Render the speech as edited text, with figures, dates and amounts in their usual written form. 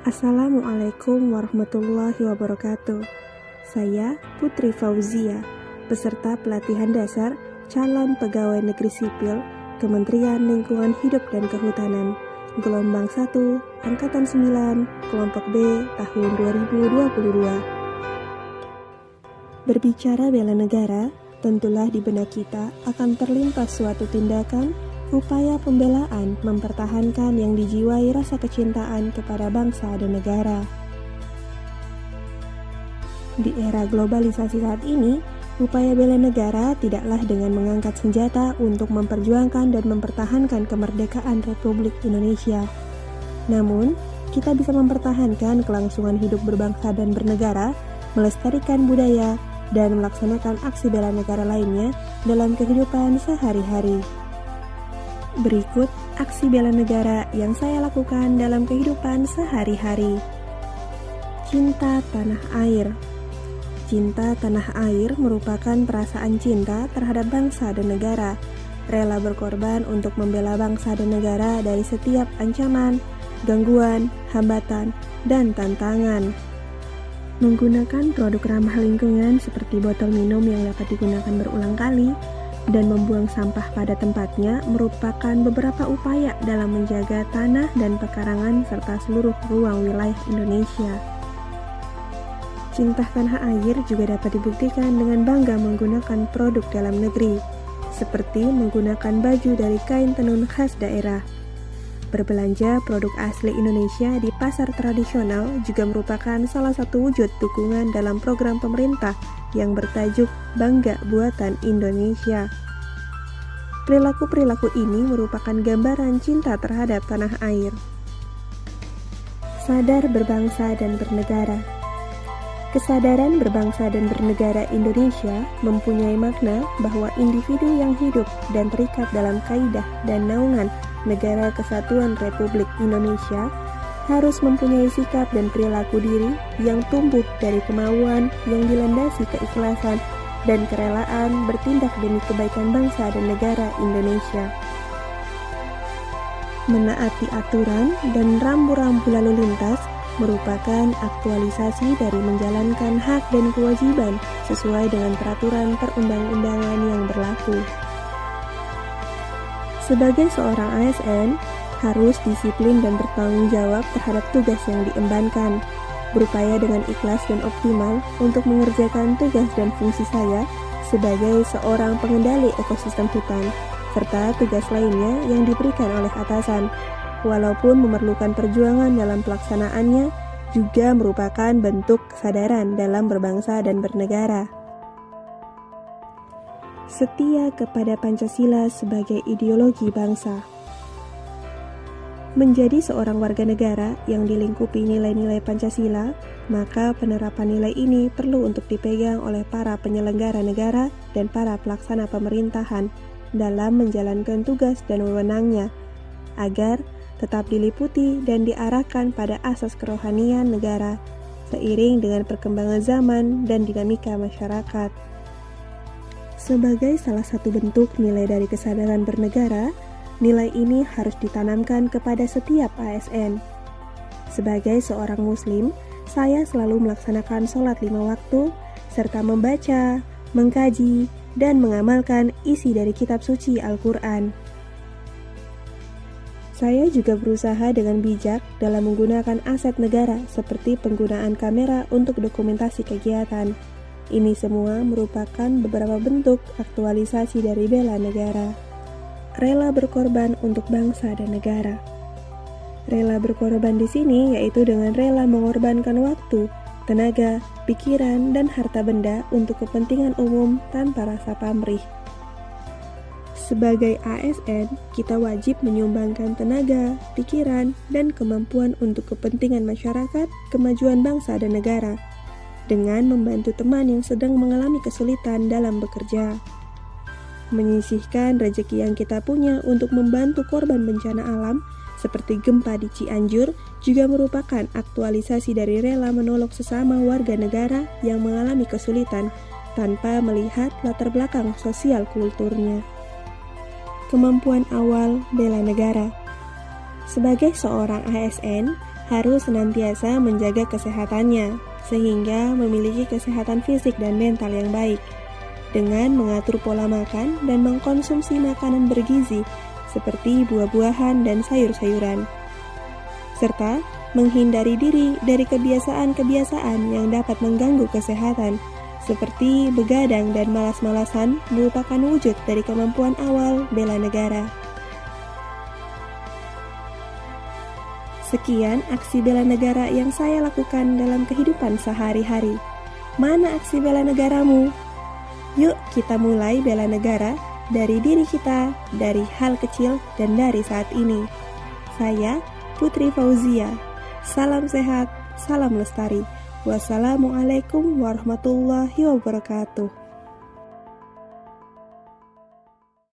Assalamualaikum warahmatullahi wabarakatuh. Saya Putri Fauzia, peserta pelatihan dasar calon pegawai negeri sipil Kementerian Lingkungan Hidup dan Kehutanan, gelombang 1, angkatan 9, kelompok B, tahun 2022. Berbicara bela negara, tentulah di benak kita akan terlintas suatu tindakan upaya pembelaan mempertahankan yang dijiwai rasa kecintaan kepada bangsa dan negara. Di era globalisasi saat ini, upaya bela negara tidaklah dengan mengangkat senjata untuk memperjuangkan dan mempertahankan kemerdekaan Republik Indonesia. Namun, kita bisa mempertahankan kelangsungan hidup berbangsa dan bernegara, melestarikan budaya, dan melaksanakan aksi bela negara lainnya dalam kehidupan sehari-hari. Berikut aksi bela negara yang saya lakukan dalam kehidupan sehari-hari. Cinta tanah air. Cinta tanah air merupakan perasaan cinta terhadap bangsa dan negara, rela berkorban untuk membela bangsa dan negara dari setiap ancaman, gangguan, hambatan, dan tantangan. Menggunakan produk ramah lingkungan seperti botol minum yang dapat digunakan berulang kali, dan membuang sampah pada tempatnya merupakan beberapa upaya dalam menjaga tanah dan pekarangan serta seluruh ruang wilayah Indonesia. Cinta tanah air juga dapat dibuktikan dengan bangga menggunakan produk dalam negeri, seperti menggunakan baju dari kain tenun khas daerah. Berbelanja produk asli Indonesia di pasar tradisional juga merupakan salah satu wujud dukungan dalam program pemerintah yang bertajuk Bangga Buatan Indonesia. Perilaku-perilaku ini merupakan gambaran cinta terhadap tanah air. Sadar berbangsa dan bernegara. Kesadaran berbangsa dan bernegara Indonesia mempunyai makna bahwa individu yang hidup dan terikat dalam kaidah dan naungan Negara Kesatuan Republik Indonesia harus mempunyai sikap dan perilaku diri yang tumbuh dari kemauan yang dilandasi keikhlasan dan kerelaan bertindak demi kebaikan bangsa dan negara Indonesia. Menaati aturan dan rambu-rambu lalu lintas merupakan aktualisasi dari menjalankan hak dan kewajiban sesuai dengan peraturan perundang-undangan yang berlaku. Sebagai seorang ASN, harus disiplin dan bertanggung jawab terhadap tugas yang diembankan, berupaya dengan ikhlas dan optimal untuk mengerjakan tugas dan fungsi saya sebagai seorang pengendali ekosistem hutan, serta tugas lainnya yang diberikan oleh atasan, walaupun memerlukan perjuangan dalam pelaksanaannya, juga merupakan bentuk kesadaran dalam berbangsa dan bernegara. Setia kepada Pancasila sebagai ideologi bangsa. Menjadi seorang warga negara yang dilingkupi nilai-nilai Pancasila, maka penerapan nilai ini perlu untuk dipegang oleh para penyelenggara negara dan para pelaksana pemerintahan dalam menjalankan tugas dan wewenangnya, agar tetap diliputi dan diarahkan pada asas kerohanian negara, seiring dengan perkembangan zaman dan dinamika masyarakat. Sebagai salah satu bentuk nilai dari kesadaran bernegara, nilai ini harus ditanamkan kepada setiap ASN. Sebagai seorang muslim, saya selalu melaksanakan sholat 5 waktu, serta membaca, mengkaji, dan mengamalkan isi dari kitab suci Al-Quran. Saya juga berusaha dengan bijak dalam menggunakan aset negara seperti penggunaan kamera untuk dokumentasi kegiatan. Ini semua merupakan beberapa bentuk aktualisasi dari bela negara. Rela berkorban untuk bangsa dan negara. Rela berkorban di sini yaitu dengan rela mengorbankan waktu, tenaga, pikiran, dan harta benda untuk kepentingan umum tanpa rasa pamrih. Sebagai ASN, kita wajib menyumbangkan tenaga, pikiran, dan kemampuan untuk kepentingan masyarakat, kemajuan bangsa dan negara, dengan membantu teman yang sedang mengalami kesulitan dalam bekerja. Menyisihkan rezeki yang kita punya untuk membantu korban bencana alam seperti gempa di Cianjur juga merupakan aktualisasi dari rela menolong sesama warga negara yang mengalami kesulitan tanpa melihat latar belakang sosial kulturnya. Kemampuan awal bela negara. Sebagai seorang ASN, harus senantiasa menjaga kesehatannya, sehingga memiliki kesehatan fisik dan mental yang baik, dengan mengatur pola makan dan mengkonsumsi makanan bergizi seperti buah-buahan dan sayur-sayuran, serta menghindari diri dari kebiasaan-kebiasaan yang dapat mengganggu kesehatan, seperti begadang dan malas-malasan merupakan wujud dari kemampuan awal bela negara. Sekian aksi bela negara yang saya lakukan dalam kehidupan sehari-hari. Mana aksi bela negaramu? Yuk kita mulai bela negara dari diri kita, dari hal kecil dan dari saat ini. Saya Putri Fauzia. Salam sehat, salam lestari. Wassalamualaikum warahmatullahi wabarakatuh.